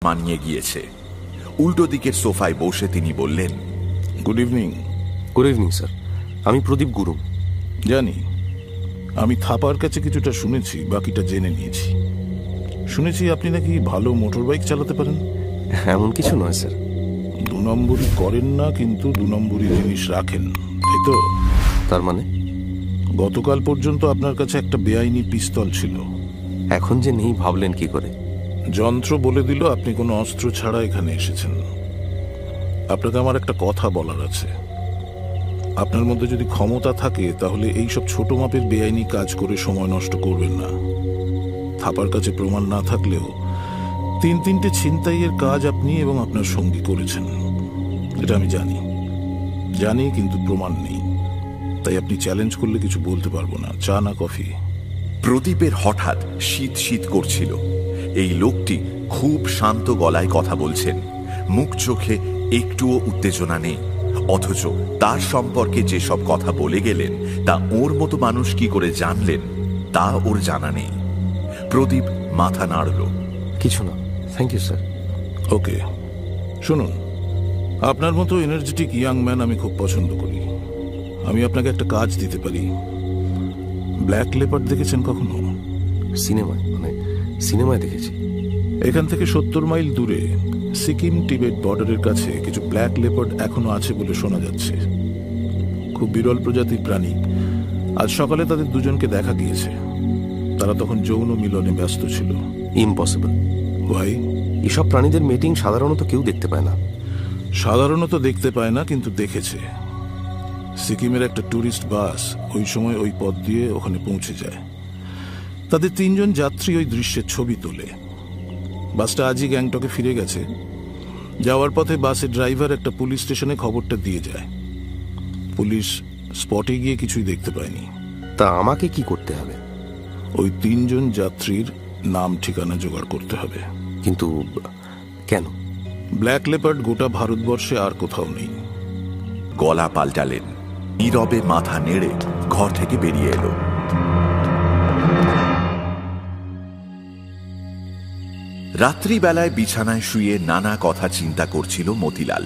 মানিয়ে গিয়েছে। উল্টো দিকের সোফায় বসে তিনি বললেন, good evening. Good evening sir, আমি প্রদীপ গুরু। জানি, আমি থাপার কাছে কিছুটা শুনেছি, বাকিটা জেনে নিয়েছি। শুনেছি আপনি নাকি ভালো মোটর বাইক চালাতে পারেন। এমন কিছু নয় স্যার। 2 নম্বরই করেন না, কিন্তু 2 নম্বরই জিনিস রাখেন, তাই তো? তার মানে? গতকাল পর্যন্ত আপনার কাছে একটা বেআইনি পিস্তল ছিল। এখন যে নেই ভাবলেন কি করে? যন্ত্র বলে দিল আপনি কোনো অস্ত্র ছাড়া এখানে এসেছেন। আপনাকে আমার একটা কথা বলার আছে। আপনার মধ্যে যদি ক্ষমতা থাকে তাহলে এইসব ছোট মাপের বেআইনি কাজ করে সময় নষ্ট করবেন না। থাপার কাছে প্রমাণ না থাকলেও 3-3টে ছিনতাইয়ের কাজ আপনি এবং আপনার সঙ্গী করেছেন, এটা আমি জানি, কিন্তু প্রমাণ নেই। তাই আপনি চ্যালেঞ্জ করলে কিছু বলতে পারবো না। চা না কফি? প্রদীপের হঠাৎ শীত শীত করছিল। এই লোকটি খুব শান্ত গলায় কথা বলছেন, মুখ চোখে একটুও উত্তেজনা নেই, অথচ তার সম্পর্কে যেসব কথা বলে গেলেন তা ওর মতো মানুষ কি করে জানলেন তা ওর জানা নেই। প্রদীপ মাথা নাড়ল। কিছু না, থ্যাংক ইউ স্যার। ওকে, শুনুন, আপনার মতো এনার্জেটিক ইয়াং ম্যান আমি খুব পছন্দ করি। আমি আপনাকে একটা কাজ দিতে পারি। ব্ল্যাক লেপার্ড দেখেছেন কখনো? সিনেমায় দেখেছি। এখান থেকে 70 মাইল দূরে সিকিম টিবেট বর্ডারের কাছে কিছু ব্ল্যাক লেপার্ড এখনো আছে বলে শোনা যাচ্ছে। খুব বিরল প্রজাতির প্রাণী। আজ সকালে তাদের দুজনকে দেখা গিয়েছে। তারা তখন যৌন মিলনে ব্যস্ত ছিল। ইম্পসিবল। ভাই, এসব প্রাণীদের মিটিং সাধারণত কেউ দেখতে পায় না। সাধারণত দেখতে পায় না, কিন্তু দেখেছে। সিকিমের একটা ট্যুরিস্ট বাস ওই সময় ওই পথ দিয়ে ওখানে পৌঁছে যায়। তাদের 3 জন যাত্রী ওই দৃশ্যের ছবি তোলে। বাসটা আজই গ্যাংটকে ফিরে গেছে। যাওয়ার পথে বাসের ড্রাইভার একটা পুলিশ স্টেশনে খবরটা দিয়ে যায়। পুলিশ স্পটে গিয়ে কিছুই দেখতে পায়নি। তা আমাকে কি করতে হবে? ওই 3 জন যাত্রীর নাম ঠিকানা জোগাড় করতে হবে। কিন্তু কেন? ব্ল্যাক লেপার্ড গোটা ভারতবর্ষে আর কোথাও নেই। গলা পাল্টালেন, নীরবে মাথা নেড়ে ঘর থেকে বেরিয়ে এলো। রাত্রিবেলায় বিছানায় শুয়ে নানা কথা চিন্তা করছিল মতিলাল।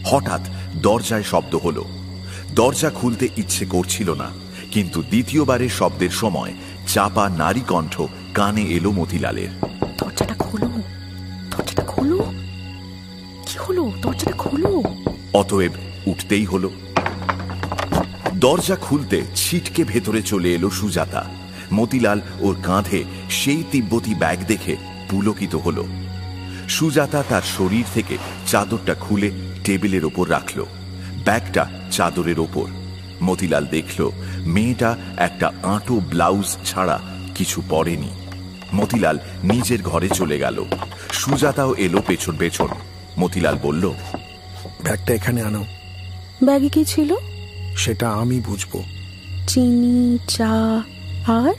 হঠাৎ দরজায় শব্দ হলো। দরজা খুলতে ইচ্ছে করছিল না, কিন্তু দ্বিতীয়বারের শব্দের সময় চাপা নারী কণ্ঠ কানে এলো মতিলালের। দরজাটা খোলো, দরজাটা খোলো। কি হলো? দরজাটা খোলো। অতএব উঠতেই হলো। দরজা খুলতে ছিটকে ভেতরে চলে এলো সুজাতা। মতিলাল ওর কাঁধে সেই তিব্বতী ব্যাগ দেখে পুলকিত হলো। সুজাতা তার শরীর থেকে চাদরটা খুলে টেবিলের ওপর রাখল, ব্যাগটা চাদরের ওপর। মতিলাল দেখল মেয়েটা একটা আঁটো ব্লাউজ ছাড়া কিছু পরেনি। মতিলাল নিজের ঘরে চলে গেল। সুজাতাও এলো পেছন পেছন। মতিলাল বলল, ব্যাগটা এখানে আনো। ব্যাগে কি ছিল? সেটা আমি বুঝবো। চিনি, চা আর?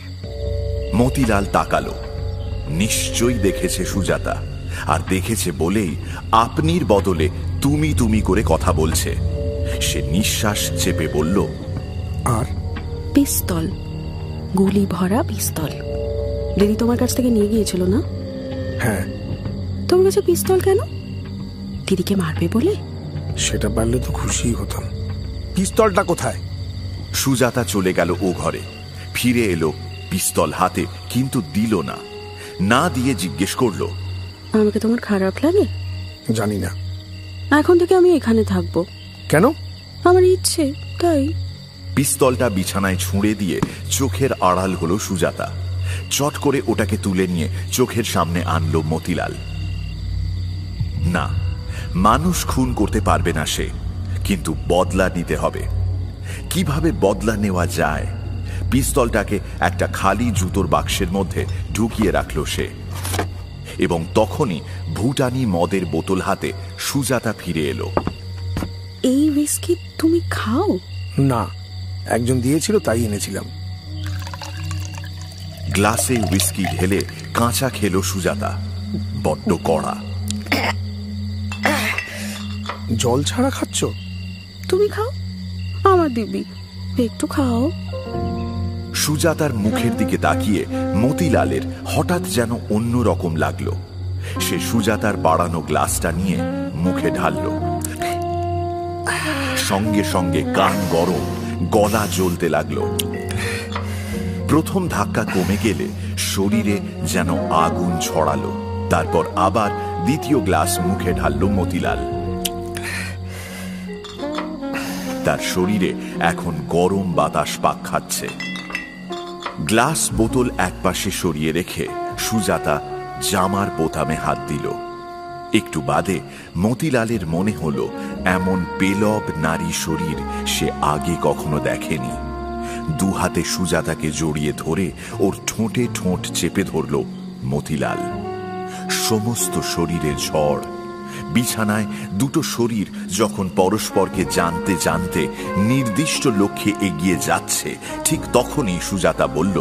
মতিলাল তাকালো। নিশ্চয়ই দেখেছে সুজাতা, আর দেখেছে বলেই আপনির বদলে তুমি তুমি করে কথা বলছে। সে নিঃশ্বাস চেপে বলল, আর? পিস্তল, গুলি ভরা পিস্তল। দিদি তোমার কাছ থেকে নিয়ে গিয়েছিল না? হ্যাঁ। তোমার কাছে পিস্তল কেন? দিদিকে মারবে বলে? সেটা পারলে তো খুশি হতাম। পিস্তলটা কোথায়? সুজাতা চলে গেল ও ঘরে। ফিরে এলো পিস্তল হাতে, কিন্তু দিল না। না দিয়ে জিজ্ঞেস করলো, আমাকে তোমার খারাপ লাগে? জানি না। এখন থেকে আমি এখানে থাকবো। কেন? আমার ইচ্ছে তাই। পিস্তলটা বিছানায় ছুঁড়ে দিয়ে চোখের আড়াল হলো সুজাতা। চট করে ওটাকে তুলে নিয়ে চোখের সামনে আনলো মতিলাল। না, মানুষ খুন করতে পারবে না সে, কিন্তু বদলা নিতে হবে। কিভাবে বদলা নেওয়া যায়? পিস্তলটাকে একটা খালি জুতোর বাক্সের মধ্যে ঢুকিয়ে রাখলো সে। এবং তখনই ভুটানি মদের বোতল হাতে সুজাতা ফিরে এলো। এই হুইস্কি তুমি খাও? না, একজন দিয়েছিল তাই এনেছিলাম। গ্লাসে হুইস্কি ঢেলে কাঁচা খেলো সুজাতা। বড্ড কড়া। জল ছাড়া খাচ্ছ? তুমি খাও, আমার দিবি, একটু খাও। সুজাতার মুখের দিকে তাকিয়ে মতিলালের হঠাৎ যেন অন্য রকম লাগলো। সে সুজাতার বাড়ানো গ্লাসটা নিয়ে মুখে ঢালল। সঙ্গে সঙ্গে কান গরম, গলা জ্বলতে লাগলো। প্রথম ধাক্কা কমে গেলে শরীরে যেন আগুন ছড়ালো। তারপর আবার দ্বিতীয় গ্লাস মুখে ঢালল মতিলাল। তার শরীরে এখন গরম বাতাস পাক খাচ্ছে। গ্লাস বোতল একপাশে সরিয়ে রেখে সুজাতা জামার বোতামে হাত দিল। একটু বাদে মতিলালের মনে হলো এমন পেলব নারী শরীর সে আগে কখনো দেখেনি। দু হাতে সুজাতাকে জড়িয়ে ধরে ওর ঠোঁটে ঠোঁট চেপে ধরল মতিলাল। সমস্ত শরীরে ঝড়। বিছানায় দুটো শরীর যখন পরস্পরকে জানতে জানতে নির্দিষ্ট লক্ষ্যে এগিয়ে যাচ্ছে, ঠিক তখনই সুজাতা বলল,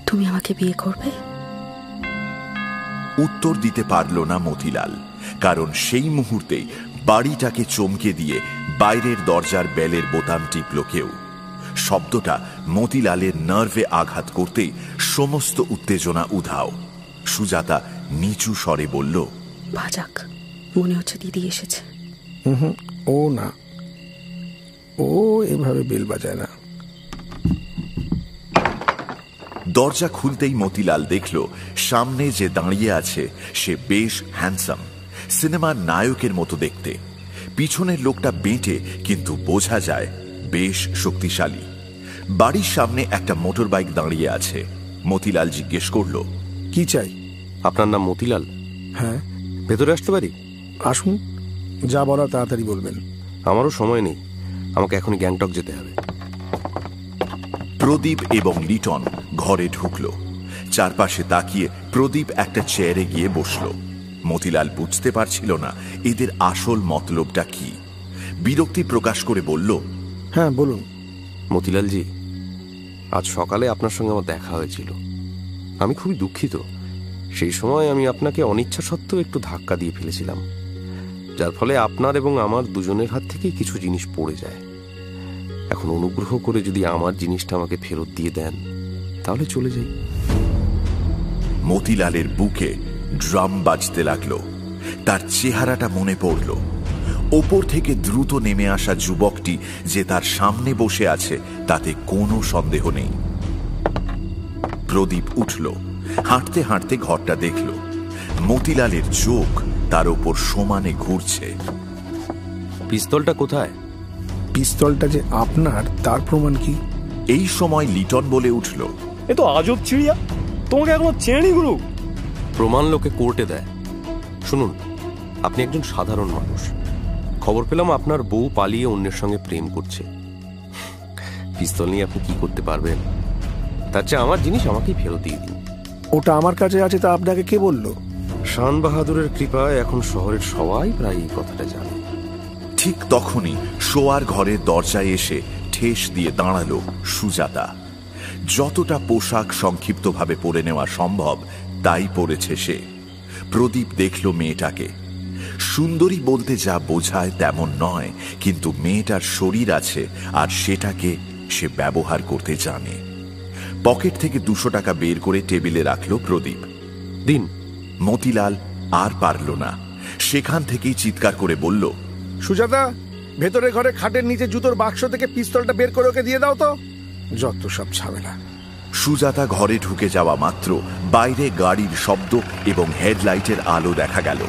তুমি আমাকে বিয়ে করবে? উত্তর দিতে পারল না মতিলাল, কারণ সেই মুহূর্তেই বাড়িটাকে চমকে দিয়ে বাইরের দরজার বেলের বোতাম টিপল কেউ। শব্দটা মতিলালের নার্ভে আঘাত করতেই সমস্ত উত্তেজনা উধাও। সুজাতা নিচু স্বরে বলল, বাজাক, মনে হচ্ছে দিদি এসেছে। ও না, ও এভাবে বেল বাজায় না। দরজা খুলতেই মতিলাল দেখল সামনে যে দাঁড়িয়ে আছে সে বেশ হ্যান্ডসাম, সিনেমার নায়কের মতো দেখতে। পিছনের লোকটা বেঁটে, কিন্তু বোঝা যায় বেশ শক্তিশালী। বাড়ির সামনে একটা মোটর বাইক দাঁড়িয়ে আছে। মতিলাল জিজ্ঞেস করল, কি চাই? আপনার নাম মতিলাল? হ্যাঁ। ভেতরে আসতে পারি? আসুন, যা বলার তাড়াতাড়ি বলবেন। আমারও সময় নেই, আমাকে এখনই গ্যাংটক যেতে হবে। প্রদীপ এবং লিটন ঘরে ঢুকল। চারপাশে তাকিয়ে প্রদীপ একটা চেয়ারে গিয়ে বসল। মতিলাল বুঝতে পারছিল না এদের আসল মতলবটা কি। বিরক্তি প্রকাশ করে বলল, হ্যাঁ বলুন। মতিলালজি, আজ সকালে আপনার সঙ্গে আমার দেখা হয়েছিল। আমি খুবই দুঃখিত। সেই সময় আমি আপনাকে অনিচ্ছা সত্ত্বেও একটু ধাক্কা দিয়ে ফেলেছিলাম, যার ফলে আপনার এবং আমার দুজনের হাত থেকেই কিছু জিনিস পড়ে যায়। এখন অনুগ্রহ করে যদি আমার জিনিসটা আমাকে ফেরত দিয়ে দেন, তাহলে চলে যাই। মতিলালের বুকে ড্রাম বাজতে লাগলো। তার চেহারাটা মনে পড়ল। ওপর থেকে দ্রুত নেমে আসা যুবকটি যে তার সামনে বসে আছে তাতে কোনো সন্দেহ নেই। প্রদীপ উঠল, হাঁটতে হাঁটতে ঘরটা দেখল। মতিলালের চোখ তার ওপর সমানে ঘুরছে। পিস্তলটা কোথায়? পিস্তলটা যে আপনার তার প্রমাণ কি? এই সময় লিটন বলে উঠল, এ তো আজব চিড়িয়া, তোমাকে এখনো চেনি গুরু। প্রমাণ লোকে কোর্টে দেয়। শুনুন, আপনি একজন সাধারণ মানুষ। খবর পেলাম আপনার বউ পালিয়ে অন্যের সঙ্গে প্রেম করছে। পিস্তল নিয়ে আপনি কি করতে পারবেন? তার চেয়ে আমার জিনিস আমাকেই ফেরত দিয়ে দিন। ওটা আমার কাছে আছে তা আপনাকে কে বলল? শান বাহাদুরের কৃপায় এখন শহরের সবাই প্রায় এই কথাটা জানে। ঠিক তখনই শোয়ার ঘরের দরজায় এসে ঠেস দিয়ে দাঁড়ালো সুজাতা। যতটা পোশাক সংক্ষিপ্তভাবে পরে নেওয়া সম্ভব তাই পরেছে সে। প্রদীপ দেখল মেয়েটাকে। সুন্দরী বলতে যা বোঝায় তেমন নয়, কিন্তু মেয়েটার শরীর আছে আর সেটাকে সে ব্যবহার করতে জানে। পকেট থেকে 200 টাকা বের করে টেবিলে রাখলো প্রদীপ। দিন। মতিলাল আর পারল না, সেখান থেকেই চিৎকার করে বলল, সুজাতা, ভেতরে ঘরে খাটের নিচে জুতোর বাক্স থেকে পিস্তলটা বের করে ওকে দিয়ে দাও তো। যত সব ঝামেলা। সুজাতা ঘরে ঢুকে যাওয়া মাত্র বাইরে গাড়ির শব্দ এবং হেডলাইটের আলো দেখা গেল।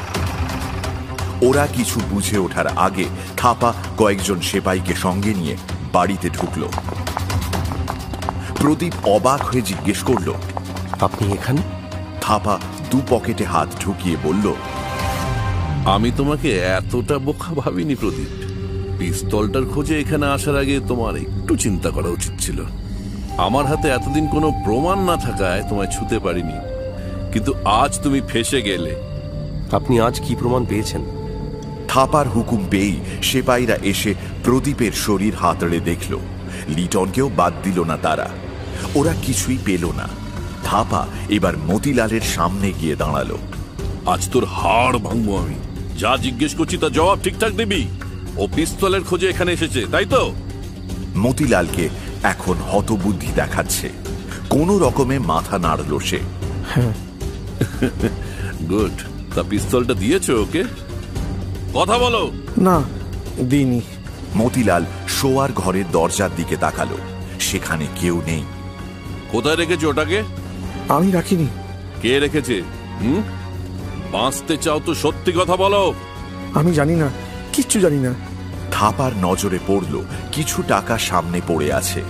ওরা কিছু বুঝে ওঠার আগে থাপা কয়েকজন সেপাইকে সঙ্গে নিয়ে বাড়িতে ঢুকল। প্রদীপ অবাক হয়ে জিজ্ঞেস করল, আপনি এখানে? থাপা 2 পকেটে হাত ঢুকিয়ে বলল, আমি তোমাকে এতটা বোকা ভাবিনি প্রদীপ। পিস্তলটার খোঁজে এখানে আসার আগে তোমার একটু চিন্তা করা উচিত ছিল। আমার হাতে এতদিন কোনো প্রমাণ না থাকায় তোমায় ছুতে পারিনি, কিন্তু আজ তুমি ফেঁসে গেলে। আপনি আজ কি প্রমাণ পেয়েছেন? থাপার হুকুম পেয়েই সেপাইরা এসে প্রদীপের শরীর হাতড়ে দেখল। লিটনকেও বাদ দিল না তারা। ওরা কিছুই পেল না। থাপা এবার মতিলালের সামনে গিয়ে দাঁড়ালো। আজ তোর হাড় ভাঙবো আমি। যা জিজ্ঞেস করছি তা জবাব ঠিকঠাক দিবি। ও পিস্তলের খোঁজে এখানে এসেছে, তাই তো? মতিলালকে এখন হতবুদ্ধি দেখাচ্ছে। কোনো রকমে মাথা নাড়ল সে। হ্যাঁ, গুড। তা পিস্তলটা দিয়েছো ওকে? কথা বলো। না, দিইনি। মতিলাল শোয়ার ঘরের দরজার দিকে তাকালো। সেখানে কেউ নেই। কোথায় রেখেছো ওটাকে? আমি রাখিনি। কে রেখেছে? বাঁচতে চাও তো সত্যি কথা বলো। আমি জানি না, কিচ্ছু জানি না। থাপার নজরে পড়ল কিছু টাকা সামনে পড়ে আছে।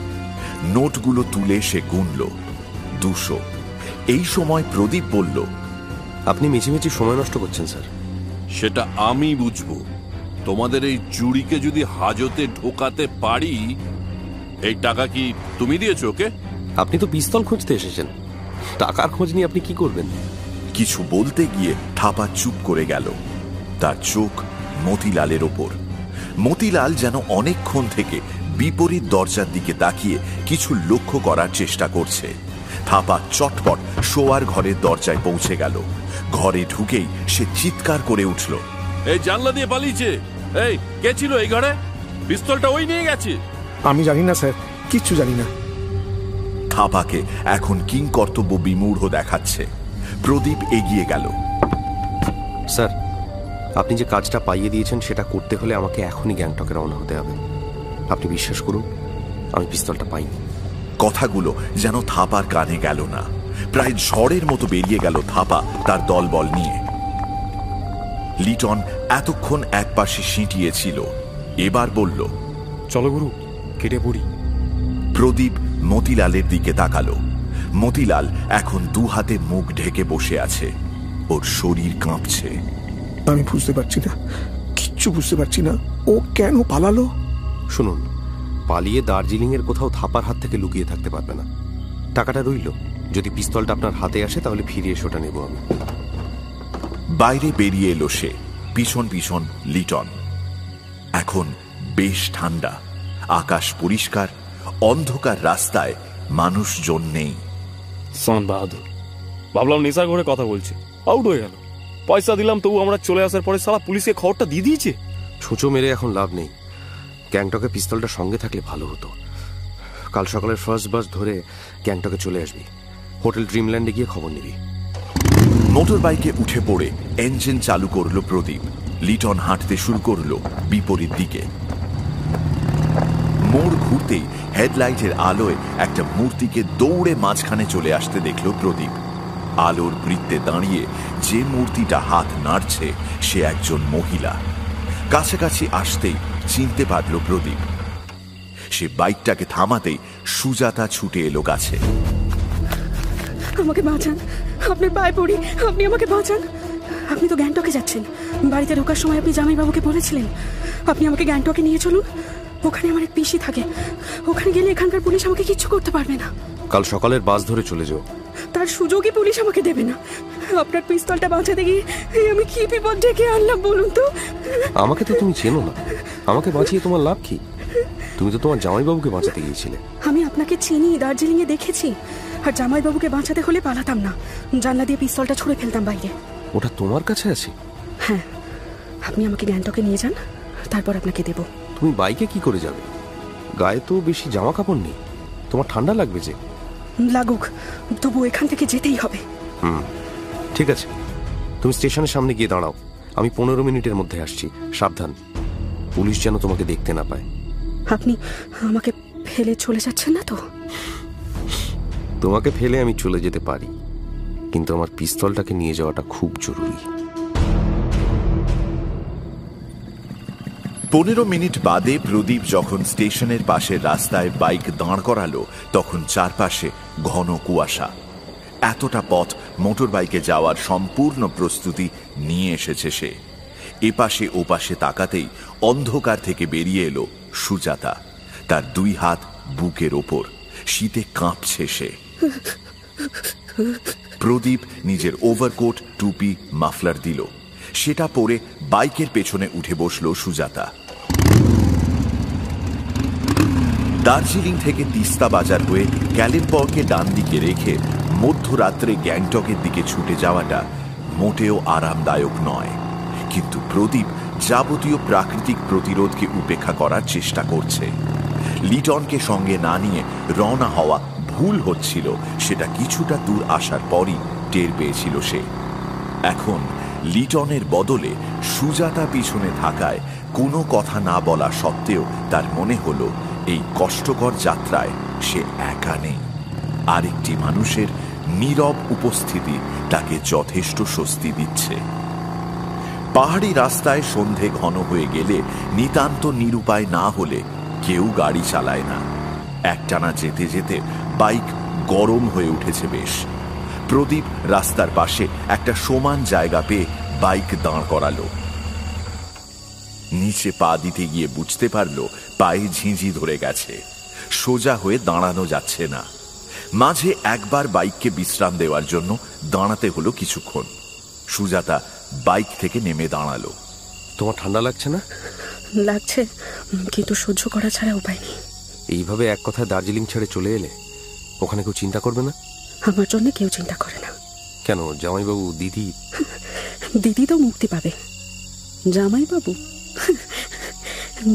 নোটগুলো তুলে সে গুনল, 200। এই সময় প্রদীপ বলল, আপনি মিছিমিছি সময় নষ্ট করছেন স্যার। সেটা আমি বুঝবো। তোমাদের এই চুরিকে যদি হাজতে ঢোকাতে পারি। এই টাকা কি তুমি দিয়েছো ওকে? আপনি তো পিস্তল খুঁজতে এসেছেন, টাকার খোঁজ নিয়ে আপনি কি করবেন? কিছু বলতে গিয়ে থাপা চুপ করে গেল। তার চোখ মতিলালের ওপর। মতিলাল যেন অনেকক্ষণ থেকে বিপরীত দরজার দিকে তাকিয়ে কিছু লক্ষ্য করার চেষ্টা করছে। থাপা চটপট শোয়ার ঘরের দরজায় পৌঁছে গেল। ঘরে ঢুকেই সে চিৎকার করে উঠল, এই জানলা দিয়ে পালিয়েছে। এই কে ছিল এই ঘরে? পিস্তলটা ওই নিয়ে গেছে। আমি জানি না স্যার, কিচ্ছু জানি না। থাপাকে এখন কিংকর্তব্য বিমূঢ় দেখাচ্ছে। প্রদীপ এগিয়ে গেল। স্যার, আপনি যে কাজটা পাইয়ে দিয়েছেন সেটা করতে হলে আমাকে এখনই গ্যাংটকে রওনা হতে হবে। আপনি বিশ্বাস করুন, আমি পিস্তলটা পাইনি। কথাগুলো যেন থাপার কানে গেল না। প্রায় ঝড়ের মতো বেরিয়ে গেল থাপা তার দলবল নিয়ে। লিটন এতক্ষণ একপাশে সিঁটিয়েছিল, এবার বলল, চলো গুরু, কেটে পড়ি। প্রদীপ মতিলালের দিকে তাকালো। মতিলাল এখন 2 হাতে মুখ ঢেকে বসে আছে। ওর শরীর কাঁপছে। আমি বুঝতে পারছি না, কিচ্ছু বুঝতে পারছি না। ও কেন পালালো? শুনুন, পালিয়ে দার্জিলিং এর কোথাও থাপার হাত থেকে লুকিয়ে থাকতে পারবে না। টাকাটা রইল, যদি পিস্তলটা আপনার হাতে আসে তাহলে ফিরে এসে ওটা নেব আমি। বাইরে বেরিয়ে এলো সে, পিছন পিছন লিটন। এখন বেশ ঠান্ডা, আকাশ পরিষ্কার, অন্ধকার রাস্তায় মানুষজন নেই। সান বাহাদুর, ভাবলাম নেশার ঘরে কথা বলছে, আউট হয়ে গেল। পয়সা দিলাম তবু আমরা চলে আসার পরে সারা পুলিশকে খবরটা দিয়ে দিয়েছে। ছুঁচো মেরে এখন লাভ নেই। গ্যাংটকে পিস্তলটা সঙ্গে থাকলে ভালো হতো। কাল সকালের ফার্স্ট বাস ধরে গ্যাংটকে চলে আসবি। হোটেল ড্রিমল্যান্ডে গিয়ে খবর নিবি। মোটর বাইকে উঠে পড়ে ইঞ্জিন চালু করলো প্রদীপ। লিটন হাঁটতে শুরু করলো বিপরীত দিকে। মোড় ঘুরতেই হেডলাইটের আলোয় একটা মূর্তিকে দৌড়ে মাঝখানে চলে আসতে দেখল প্রদীপ। আলোর বৃত্তে দাঁড়িয়ে যে মূর্তিটা হাত নাড়ছে সে একজন মহিলা। কাছাকাছি আসতেই চিনতে পারল প্রদীপ। সে বাইকটাকে থামাতেই সুজাতা ছুটে এলো কাছে। আমাকে বাঁচান, আপনার পায়ে পড়ি, আপনি আমাকে বাঁচান। আপনি তো গ্যাংটকে যাচ্ছেন, বাড়িতে ঢোকার সময় আপনি জামাইবাবুকে বলেছিলেন আপনি আমাকে গ্যাংটকে নিয়ে চলুন। ওখানে আমার এক পিসি থাকে, ওখানে গেলে এখানকার পুলিশ আমাকে কিচ্ছু করতে পারবে না। কাল সকালের বাস ধরে চলে যাও। তার সুযোগই পুলিশ আমাকে দেবে না। আপনার পিস্তলটা বাঁচাতে গিয়ে আমি কি বিপদ ডেকে আনলাম বলুন তো। আমাকে তো তুমি চেনো না, আমাকে বাঁচিয়ে তোমার লাভ কি? তুমি তো তোমার জামাইবাবুকে বাঁচাতে গিয়েছিলে। আমি আপনাকে চিনি, দার্জিলিং এ দেখেছি। আর জামাইবাবুকে বাঁচাতে হলে পালাতাম না, জানলা দিয়ে পিস্তলটা ছুঁড়ে ফেলতাম বাইরে। ওটা তোমার কাছে আছে? হ্যাঁ, আপনি আমাকে গ্যাংটকে নিয়ে যান, তারপর আপনাকে দেব। তুমি বাইকে কি করে যাবে? গায়ে তো বেশি জামা কাপড় নেই, তোমার ঠান্ডা লাগবে যে। লাগুক, তবু এখান থেকে যেতেই হবে। ঠিক আছে, তুমি স্টেশনের সামনে গিয়ে দাঁড়াও, আমি 15 মিনিটের মধ্যে আসছি। সাবধান, পুলিশ যেন তোমাকে দেখতে না পায়। আপনি আমাকে ফেলে চলে যাচ্ছেন না তো? তোমাকে ফেলে আমি চলে যেতে পারি, কিন্তু আমার পিস্তলটাকে নিয়ে যাওয়াটা খুব জরুরি। 15 মিনিট বাদে প্রদীপ যখন স্টেশনের পাশে রাস্তায় বাইক দাঁড় করালো তখন চারপাশে ঘন কুয়াশা। এতটা পথ মোটর বাইকে যাওয়ার সম্পূর্ণ প্রস্তুতি নিয়ে এসেছে সে। এপাশে ওপাশে তাকাতেই অন্ধকার থেকে বেরিয়ে এলো সুজাতা। তার 2 হাত বুকের ওপর, শীতে কাঁপছে সে। প্রদীপ নিজের ওভারকোট, টুপি, মাফলার দিল। সেটা পরে বাইকের পেছনে উঠে বসলো সুজাতা। দার্জিলিং থেকে তিস্তা বাজার হয়ে কালিম্পংকে ডান দিকে রেখে মধ্যরাত্রে গ্যাংটকের দিকে ছুটে যাওয়াটা মোটেও আরামদায়ক নয়। কিন্তু প্রদীপ যাবতীয় প্রাকৃতিক প্রতিরোধকে উপেক্ষা করার চেষ্টা করছে। লিটনকে সঙ্গে না নিয়ে রওনা হওয়া ভুল হচ্ছিল, সেটা কিছুটা দূর আসার পরই টের পেয়েছিল সে। এখন লিটনের বদলে সুজাতা পিছনে থাকায় কোনো কথা না বলা সত্ত্বেও তার মনে হলো এই কষ্টকর যাত্রায় সে একা নেই। আরেকটি মানুষের নীরব উপস্থিতি তাকে যথেষ্ট স্বস্তি দিচ্ছে। পাহাড়ি রাস্তায় সন্ধে ঘন হয়ে গেলে নিতান্ত নিরুপায় না হলে কেউ গাড়ি চালায় না। একটানা যেতে যেতে বাইক গরম হয়ে উঠেছে বেশ। প্রদীপ রাস্তার পাশে একটা সমান জায়গা পেয়ে বাইক দাঁড় করালো। নিচে পা দিতে গিয়ে বুঝতে পারল পায়ে ঝিঁঝি ধরে গেছে, সোজা হয়ে দাঁড়ানো যাচ্ছে না। মাঝে একবার বাইককে বিশ্রাম দেওয়ার জন্য দাঁড়াতে হলো কিছুক্ষণ। সুজাতা বাইক থেকে নেমে দাঁড়ালো। তোমার ঠান্ডা লাগছে না? লাগছে, কিন্তু সহ্য করা ছাড়া উপায় নেই। এইভাবে এক কথায় দার্জিলিং ছেড়ে চলে এলে ওখানে কেউ চিন্তা করবে না? আমার জন্য কেউ চিন্তা করে না। কেন, জামাইবাবু, দিদি? দিদি তো মুক্তি পাবে। জামাইবাবু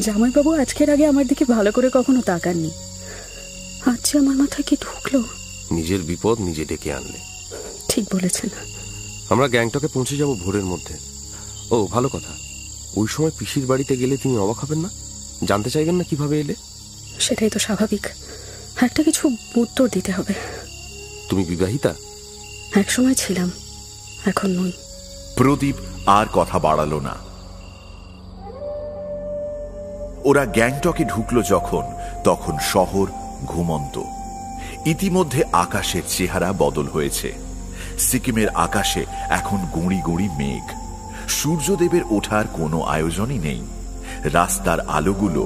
জামাইবাবু আজকের আগে আমার দিকে ভালো করে কখনো তাকাননি। আজ যে আমার মাথায় কি ঢুকলো। নিজের বিপদ নিজে ডেকে আনলে। ঠিক বলেছেন। আমরা গ্যাংটকে পৌঁছে যাব ভোরের মধ্যে। ও ভালো কথা, ওই সময় পিসির বাড়িতে গেলে তুমি অবাক হবেন না? জানতে চাইবেন না কিভাবে এলে? সেটাই তো স্বাভাবিক, একটা কিছু উত্তর দিতে হবে। তুমি বিবাহিতা? এক সময় ছিলাম, এখন নই। প্রদীপ আর কথা বাড়ালো না। ওরা গ্যাংটকে ঢুকলো যখন, তখন শহর ঘুমন্ত। ইতিমধ্যে আকাশের চেহারা বদল হয়েছে। সিকিমের আকাশে এখন গুঁড়ি গুঁড়ি মেঘ। সূর্যদেবের ওঠার কোনো আয়োজনই নেই। রাস্তার আলোগুলো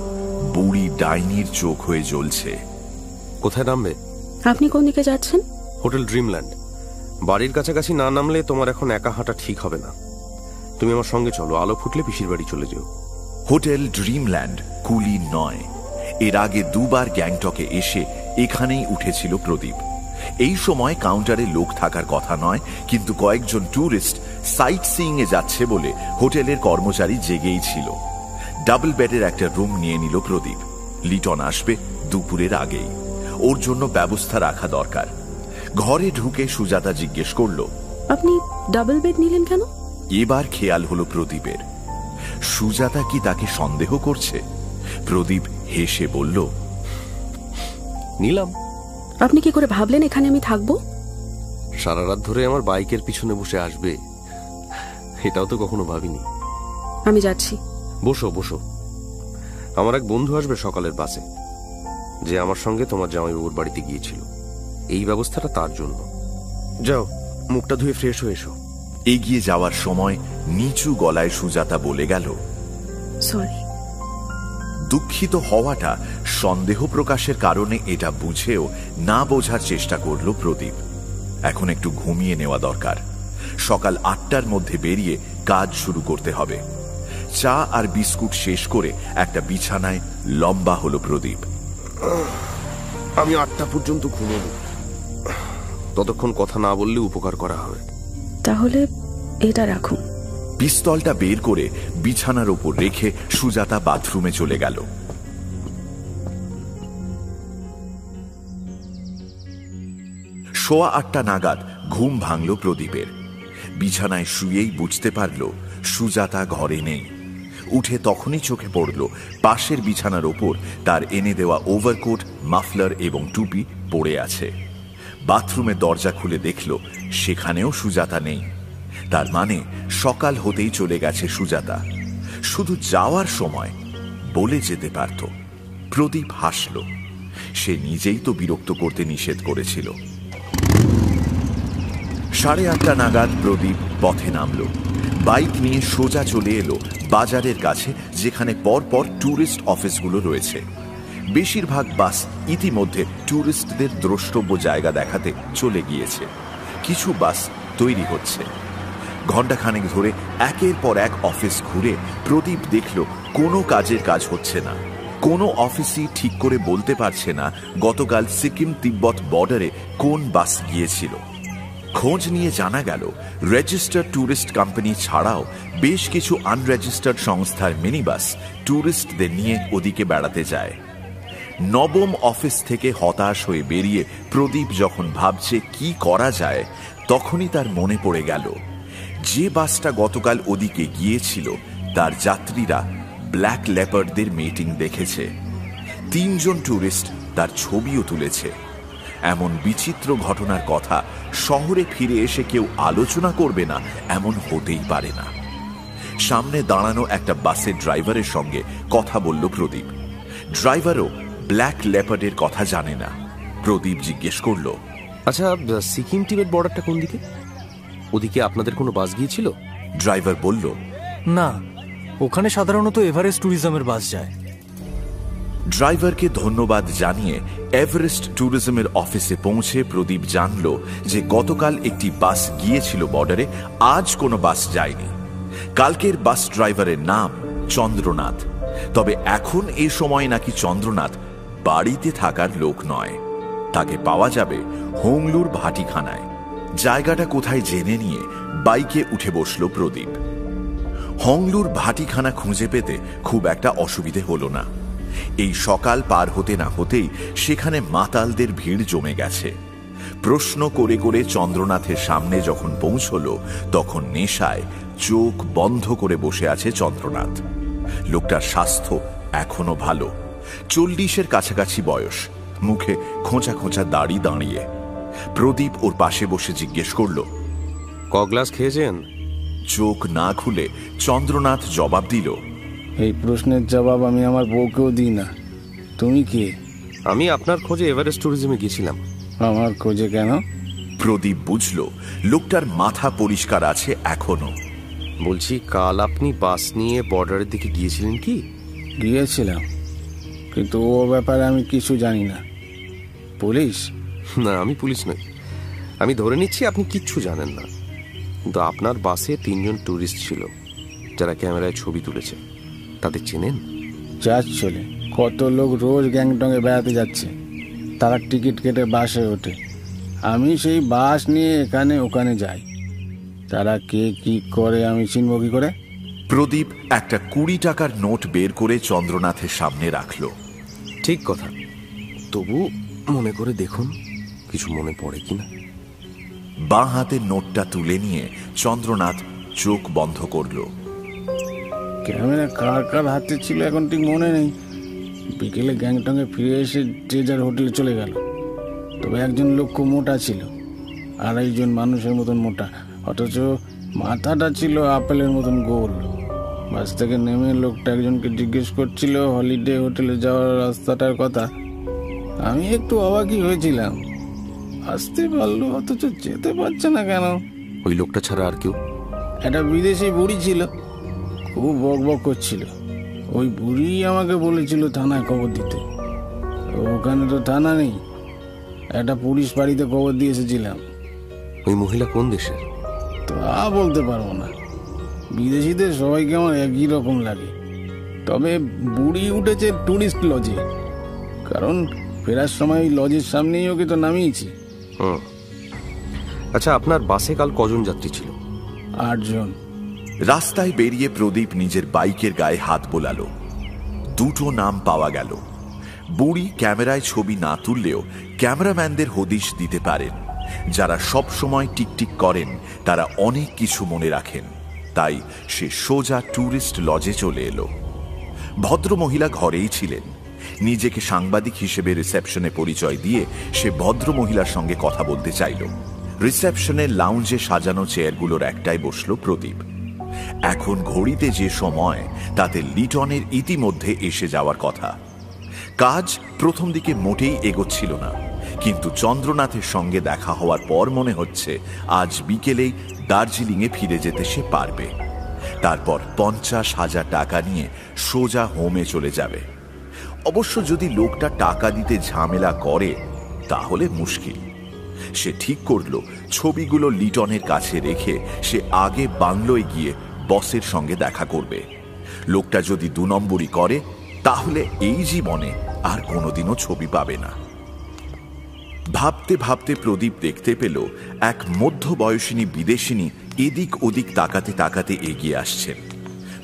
বুড়ি ডাইনির চোখ হয়ে জ্বলছে। কোথায় নামবে? আপনি কোন দিকে যাচ্ছেন? Hotel Dreamland. বাড়ির কাছাকাছি না নামলে তোমার এখন একা হাঁটা ঠিক হবে না। তুমি আমার সঙ্গে চলো, আলো ফুটলে পিসির বাড়ি চলে যেও। হোটেল ড্রিমল্যান্ড কুলি নয়। এর আগে দুবার গ্যাংটকে এসে এখানেই উঠেছিল প্রদীপ। এই সময় কাউন্টারে লোক থাকার কথা নয়, কিন্তু কয়েকজন ট্যুরিস্ট সাইট সিইং এ যাচ্ছে বলে হোটেলের কর্মচারী জেগেই ছিল। ডাবল বেডের একটা রুম নিয়ে নিল প্রদীপ। লিটন আসবে দুপুরের আগেই, ওর জন্য ব্যবস্থা রাখা দরকার। ঘরে ঢুকে সুজাতা জিজ্ঞেস করল, আপনি ডাবল বেড নিলেন কেন? এবার খেয়াল হলো প্রদীপের। সুজাতা কি তাকে সন্দেহ করছে? প্রদীপ হেসে বলল, নিলাম। আপনি কি করে ভাবলেন এখানে আমি থাকবো? সারা রাত ধরে আমার বাইকের পিছনে বসে আসবে, এটাও তো কখনো ভাবিনি। আমি যাচ্ছি। বসো বসো। আমার এক বন্ধু আসবে সকালের বাসে, যে আমার সঙ্গে তোমার জামাইবাবুর বাড়িতে গিয়েছিল। এই ব্যবস্থাটা তার জন্য। যাও, মুখটা ধুয়ে ফ্রেশ হয়ে এসো। এগিয়ে যাওয়ার সময় নিচু গলায় সুজাতা বলে গেল, সরি। দুঃখিত হওয়াটা সন্দেহ প্রকাশের কারণে এটা বুঝেও না বোঝার চেষ্টা করল প্রদীপ। এখন একটু ঘুমিয়ে নেওয়া দরকার। সকাল 8টার মধ্যে বেরিয়ে কাজ শুরু করতে হবে। চা আর বিস্কুট শেষ করে একটা বিছানায় লম্বা হলো প্রদীপ। আমি 8টা পর্যন্ত ঘুমোবো, ততক্ষণ কথা না বললে উপকার করা হবে। তাহলে এটা রাখুন। পিস্তলটা বের করে বিছানার উপর রেখে সুজাতা বাথরুমে চলে গেল। সোয়া 8টা নাগাদ ঘুম ভাঙল প্রদীপের। বিছানায় শুয়েই বুঝতে পারল সুজাতা ঘরে নেই। উঠে তখনই চোখে পড়ল পাশের বিছানার ওপর তার এনে দেওয়া ওভারকোট, মাফলার এবং টুপি পড়ে আছে। বাথরুমে দরজা খুলে দেখল সেখানেও সুজাতা নেই। তার মানে সকাল হতেই চলে গেছে সুজাতা। শুধু যাওয়ার সময় বলে যেতে পারত। প্রদীপ হাসল। সে নিজেই তো বিরক্ত করতে নিষেধ করেছিল। 8:30 নাগাদ প্রদীপ পথে নামল। বাইক নিয়ে সোজা চলে এলো বাজারের কাছে, যেখানে পরপর ট্যুরিস্ট অফিসগুলো রয়েছে। বেশিরভাগ বাস ইতিমধ্যে ট্যুরিস্টদের দ্রষ্টব্য জায়গা দেখাতে চলে গিয়েছে। কিছু বাস তৈরি হচ্ছে। ঘণ্টাখানেক ধরে একের পর এক অফিস ঘুরে প্রদীপ দেখল কোনো কাজের কাজ হচ্ছে না। কোনো অফিসই ঠিক করে বলতে পারছে না গতকাল সিকিম তিব্বত বর্ডারে কোন বাস গিয়েছিল। খোঁজ নিয়ে জানা গেল রেজিস্টার্ড ট্যুরিস্ট কোম্পানি ছাড়াও বেশ কিছু আনরেজিস্টার্ড সংস্থার মিনি বাস ট্যুরিস্টদের নিয়ে ওদিকে বেড়াতে যায়। নবম অফিস থেকে হতাশ হয়ে বেরিয়ে প্রদীপ যখন ভাবছে কি করা যায়, তখনই তার মনে পড়ে গেল যে বাসটা গতকাল ওদিকে গিয়েছিল তার যাত্রীরা ব্ল্যাক লেপার্ডদের মিটিং দেখেছে। 3 জন ট্যুরিস্ট তার ছবিও তুলেছে। এমন বিচিত্র ঘটনার কথা শহরে ফিরে এসে কেউ আলোচনা করবে না এমন হতেই পারে না। সামনে দাঁড়ানো একটা বাসের ড্রাইভারের সঙ্গে কথা বলল প্রদীপ। ড্রাইভারও ব্ল্যাক লেপার্ডের কথা জানে না। প্রদীপ জিজ্ঞেস করল, আচ্ছা, সিকিম টিবেট বর্ডারটা কোন দিকে? ওদিকে আপনাদের কোনো বাস গিয়েছিল? ড্রাইভার বলল, না, ওখানে সাধারণত এভারেস্ট ট্যুরিজমের বাস যায়। ড্রাইভারকে ধন্যবাদ জানিয়ে এভারেস্ট ট্যুরিজমের অফিসে পৌঁছে প্রদীপ জানল যে গতকাল একটি বাস গিয়েছিল বর্ডারে, আজ কোনো বাস যায়নি। কালকের বাস ড্রাইভারের নাম চন্দ্রনাথ। তবে এখন এই সময় নাকি চন্দ্রনাথ বাড়িতে থাকার লোক নয়। তাকে পাওয়া যাবে হোংলুর ভাটিখানায়। জায়গাটা কোথায় জেনে নিয়ে বাইকে উঠে বসল প্রদীপ। হোংলুর ভাটিখানা খুঁজে পেতে খুব একটা অসুবিধে হলো না। এই সকাল পার হতে না হতেই সেখানে মাতালদের ভিড় জমে গেছে। প্রশ্ন করে করে চন্দ্রনাথের সামনে যখন পৌঁছল তখন নেশায় চোখ বন্ধ করে বসে আছে চন্দ্রনাথ। লোকটার স্বাস্থ্য এখনো ভালো, 40-এর কাছাকাছি বয়স, মুখে খোঁচা খোঁচা দাড়ি দাঁড়িয়ে। প্রদীপ ওর পাশে বসে জিজ্ঞেস করল, ক গ্লাস খেয়েছেন? চোখ না খুলে চন্দ্রনাথ জবাব দিল, এই প্রশ্নের জবাব আমি আমার বউকেও দিই না। তুমি কে? আমি আপনার খোঁজে এভারেস্ট ট্যুরিজমে গিয়েছিলাম। আমার খোঁজে কেন? প্রদীপ বুঝল লোকটার মাথা পরিষ্কার আছে এখনো। বলছি, কাল আপনি বাস নিয়ে বর্ডারের দিকে গিয়েছিলেন কি? গিয়েছিলাম, কিন্তু ও ব্যাপারে আমি কিছু জানি না। পুলিশ? না, আমি পুলিশ নই। আমি ধরে নিচ্ছি আপনি কিচ্ছু জানেন না। কিন্তু আপনার বাসে 3 জন ট্যুরিস্ট ছিল যারা ক্যামেরায় ছবি তুলেছে। তাদের চেনেন? যাচ্ছিলে, কত লোক রোজ গ্যাংটংয়ে বেড়াতে যাচ্ছে, তারা টিকিট কেটে বাসে ওঠে। আমি সেই বাস নিয়ে এখানে ওখানে যাই। তারা কে কি করে আমি চিনব কি করে? প্রদীপ একটা 20 টাকার নোট বের করে চন্দ্রনাথের সামনে রাখল। ঠিক কথা, তবু মনে করে দেখুন কিছু মনে পড়ে কিনা। বাঁ হাতের নোটটা তুলে নিয়ে চন্দ্রনাথ চোখ বন্ধ করল। ক্যামেরা কার কার হাতে ছিল এখন ঠিক মনে নেই। বিকেলে গ্যাংটংয়ে ফিরে এসে যে যার হোটেলে চলে গেল। তবে একজন লোক খুব মোটা ছিল, 2.5 জন মানুষের মতন মোটা, অথচ মাথাটা ছিল আপেলের মতন গোল। বাস থেকে নেমে লোকটা একজনকে জিজ্ঞেস করছিল হলিডে হোটেলে যাওয়ার রাস্তাটার কথা। আমি একটু অবাকই হয়েছিলাম, আসতে পারলো অথচ যেতে পারছে না কেন। ওই লোকটা ছাড়া আর কেউ? একটা বিদেশি বুড়ি ছিল, খুব বক বক করছিল। ওই বুড়ি আমাকে বলেছিল থানায় খবর দিতে। ওখানে তো থানা নেই, একটা পুলিশ বাড়িতে খবর দিয়ে এসেছিলাম। ওই মহিলা কোন দেশের? তা বলতে পারবো না, বিদেশিদের সবাইকে আমার একই রকম লাগে। তবে বুড়ি উঠেছে টুরিস্ট লজে, কারণ ফেরার সময় ওই লজের সামনেই ওকে তো নামিয়েছি। আচ্ছা, আপনার বাসে কাল কজন যাত্রী ছিল? 8 জন। রাস্তায় বেরিয়ে প্রদীপ নিজের বাইকের গায়ে হাত বোলালো। 2টো নাম পাওয়া গেল। বুড়ি ক্যামেরায় ছবি না তুললেও ক্যামেরাম্যানদের হদিশ দিতে পারেন। যারা সব সময় টিকটিক করেন তারা অনেক কিছু মনে রাখেন। তাই সে সোজা ট্যুরিস্ট লজে চলে এলো। ভদ্রমহিলা ঘরেই ছিলেন। নিজেকে সাংবাদিক হিসেবে রিসেপশনে পরিচয় দিয়ে সে ভদ্রমহিলার সঙ্গে কথা বলতে চাইল। রিসেপশনের লাউঞ্জে সাজানো চেয়ারগুলোর একটাই বসল প্রদীপ। এখন ঘড়িতে যে সময় তাতে লিটনের ইতিমধ্যে এসে যাওয়ার কথা। কাজ প্রথম দিকে মোটেই এগোচ্ছিল না, কিন্তু চন্দ্রনাথের সঙ্গে দেখা হওয়ার পর মনে হচ্ছে আজ বিকেলেই দার্জিলিংয়ে ফিরে যেতে সে পারবে। তারপর 50,000 টাকা নিয়ে সোজা হোমে চলে যাবে। অবশ্য যদি লোকটা টাকা দিতে ঝামেলা করে তাহলে মুশকিল। সে ঠিক করল ছবিগুলো লিটনের কাছে রেখে সে আগে বাংলোয় গিয়ে বসের সঙ্গে দেখা করবে। লোকটা যদি 2 নম্বরই করে তাহলে এই জীবনে আর কোনোদিনও ছবি পাবে না। ভাবতে ভাবতে প্রদীপ দেখতে পেল এক মধ্যবয়সিনী বিদেশিনী এদিক ওদিক তাকাতে তাকাতে এগিয়ে আসছেন।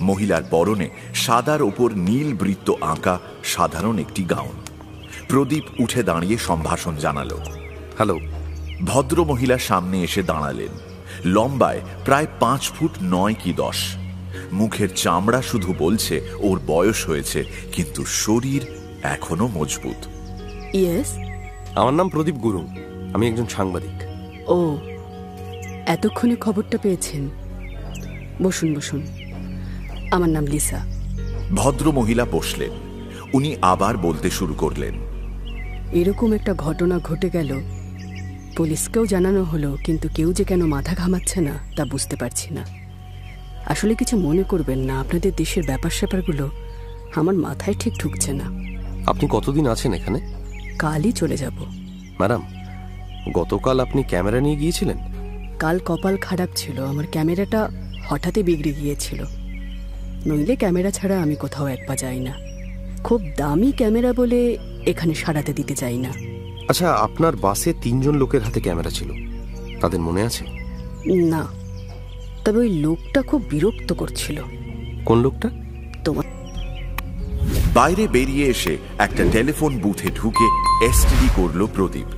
মহিলার পরনে সাদার ওপর নীল বৃত্ত আঁকা সাধারণ একটি গাউন। প্রদীপ উঠে দাঁড়িয়ে সম্ভাষণ জানালো। হ্যালো, ভদ্রমহিলা সামনে এসে দাঁড়ালেন। লম্বায় প্রায় 5 ফুট 9 কি 10। মুখের চামড়া শুধু বলছে ওর বয়স হয়েছে, কিন্তু শরীর এখনো মজবুত। ইয়েস। আমার নাম প্রদীপ গুরুং, আমি একজন সাংবাদিক। ও, এতক্ষণে খবরটা পেয়েছেন। বসুন বসুন। আমার নাম লিসা। ভদ্রমহিলা বসলেন। উনি আবার বলতে শুরু করলেন। এরকম একটা ঘটনা ঘটে গেল, পুলিশকেও জানানো হলো, কিন্তু কেউ যে কেন মাথা ঘামাচ্ছে না তা বুঝতে পারছি না। আসলে কিছু মনে করবেন না, আপনাদের দেশের ব্যাপার স্যাপারগুলো আমার মাথায় ঠিক ঢুকছে না। আপনি কতদিন আছেন এখানে? কালই চলে যাব। ম্যাডাম, গতকাল আপনি ক্যামেরা নিয়ে গিয়েছিলেন? কাল কপাল খারাপ ছিল, আমার ক্যামেরাটা হঠাৎই বিগড়ে গিয়েছিল। নইলে ক্যামেরা ছাড়া আমি কোথাও এক পা যাই না। খুব দামি ক্যামেরা বলে এখানে সারাতে দিতে চাই না। আচ্ছা, আপনার বাসে 3 জন লোকের হাতে ক্যামেরা ছিল, তাদের মনে আছে? না, তবে ওই লোকটা খুব বিরক্ত করছিল। কোন লোকটা? তোমার বাইরে বেরিয়ে এসে একটা টেলিফোন বুথে ঢুকে এসটিডি করলো প্রদীপ।